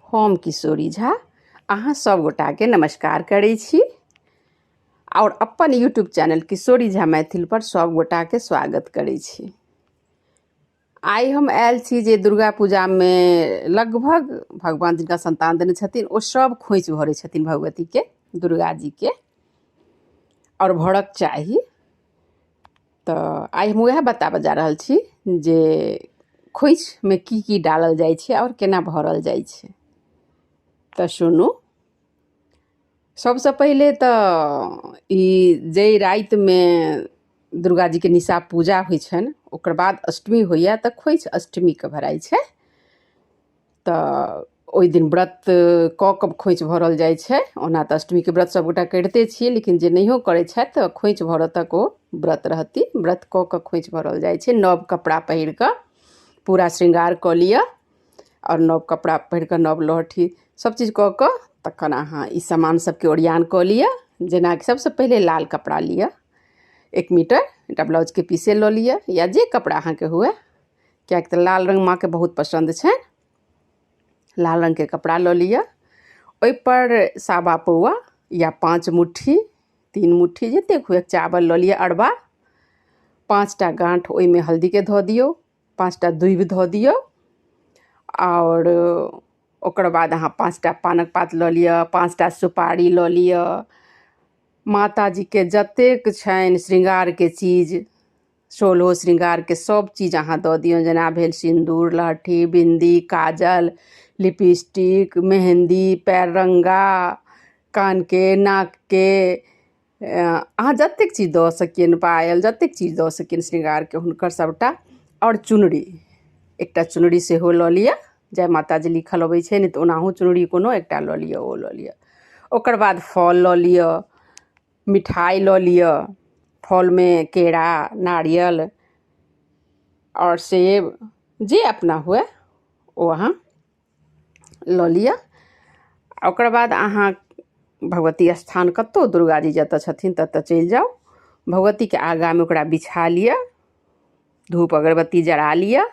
हम किशोरी झा अहाँ सब गोटा के नमस्कार करै छी और अपन यूट्यूब चैनल किशोरी झा मैथिल पर सब गोटा के स्वागत करै छी। आई हम आयल छी जे दुर्गा पूजा में लगभग भगवान जिनका संतान देने छथिन ओ सब खोइच भरै छथिन भगवती के, दुर्गा जी के, और भरक चाही। तो आई हम वह बताबऽ जा रहल छी जे खोइच में की डालल जाइ छै और केना भरल जाइ छै। तो सुनू, सबसे पहले तो जे रात में दुर्गा जी के निशा पूजा होइ छन ओकर बाद अष्टमी होइया तो खोइच अष्टमी के भराइ छै। तो ओइ दिन व्रत क के खोइच भरल जाइ छै। ओना तो अष्टमी के व्रत सब गोटा करिते छियै, लेकिन जे नहियो करै छथि तो खोइच भरऽ तक ओ व्रत रहती। व्रत क के खोइच भरल जाइ छै। नव कपड़ा पहिर के पूरा श्रृंगार क लिअ और नव कपड़ा पहिर के नव लहठी सब चीज क के तखन अहाँ ई सामान सबके ओरियान क लिअ। जेना कि सबसे पहले लाल कपड़ा लिअ, 1 मीटर एकटा ब्लाउज के पीसे ल लिअ या जे कपड़ा अहाँ के हुए, कियाकि तो लाल रंग माँ के बहुत पसंद छै। लाल रंग के कपड़ा ल लिअ, ओइ पर सावा पौआ या 5 मुट्ठी 3 मुट्ठी जतेक हुए चावल ल लिअ अरबा, 5टा गांठ ओइ में हल्दी के धऽ दियौ, 5टा दूबि धऽ दियौ और ओकर बाद अहाँ 5टा पानक पात ल लिअ, 5टा सुपारी ल लिअ। माता जी के जतेक छनि श्रृंगार के चीज, 16 श्रृंगार के सब चीज अहाँ दऽ दियौ। जेना भेल सिंदूर, लहठी, बिंदी, काजल, लिपस्टिक, मेहंदी, पैररंगा, कान के, नाक के, अहाँ जतेक चीज दऽ सकियन, पायल, जतेक चीज दऽ सकियन श्रृंगार के हुनकर सबटा। और चुनरी, एकटा चुनरी सेहो ल लिअ। जय माता जी लिखल अबै छै, नहि तऽ ओनाहु चुनरी कोनो एकटा ल लिअ, ओ ल लिअ। ओकर बाद फल ल लिअ, मिठाई ल लिअ। फल में केरा, नारियल और सेब जे अपना हुए ओ अहाँ ल लिअ। ओकर बाद अहाँ भगवती स्थान कतौ दुर्गा जी जतऽ छथिन ततऽ चलि जाउ। भगवती के आगा में ओकरा बिछा लिअ, धूप अगरबत्ती जरा लिअ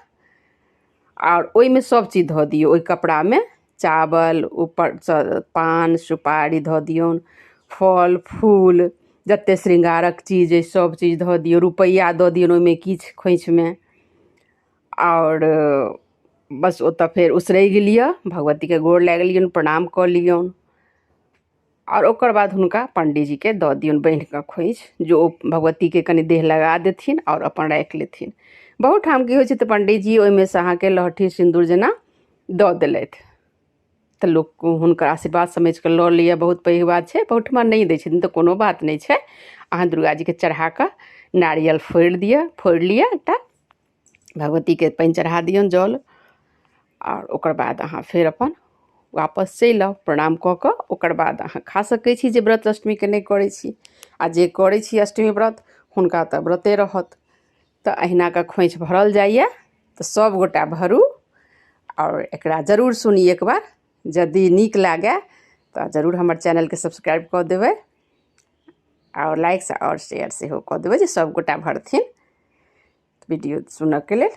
और ओइ में सब चीज धऽ दियौ। ओइ कपड़ा में चावल, ऊपर से पान सुपारी धऽ दियौन, फल फूल जते श्रृंगारक चीज अइ सब चीज धऽ दियौ, रुपैया दऽ दियौन ओइ में किछु खोइछ में। और बस ओतऽ फेर उसरैग लिअ, भगवती के गोर लागि लियौन, प्रणाम कऽ लियौन और ओकर बाद हुनका पंडित जी के दऽ दियौन बान्हि कऽ खोइछ, जो ओ भगवती के कनि देह लगा देथिन और अपन राखि लेथिन। बहुत ठाम की होइ छै तऽ पंडित जी ओइ में से अहाँ के लहठी सिंदूर जेना दऽ देलथि तऽ लोक हुनकर आशीर्वाद समझ के लऽ लिअ, बहुत पैघ बात छै। बहुत ठमा नहि दै छथिन तऽ कोनो बात नहि छै। अहाँ दुर्गा जी के चढ़ा कऽ नारियल फोड़ि लिअ एकटा, भगवती के पानि चढ़ा दियौन जल, और ओकर बाद अहाँ फेर अपन वापस चलि आउ प्रणाम कऽ कऽ। ओकर बाद अहाँ खा सकै छी जे व्रत अष्टमी के नहि करै छी। आ जे करै छी अष्टमी व्रत हुनका तऽ व्रते रहत। तऽ अहिना कऽ खोइछ भरल जाइए। तऽ सब गोटा भरू और एकरा जरूर सुनी एक बार। यदि नीक लागे तऽ जरूर हमर चैनल के सब्सक्राइब कऽ देबै और लाइक और शेयर सेहो कऽ देबै जे सब गोटा भरथिन वीडियो सुनऽ के लेल।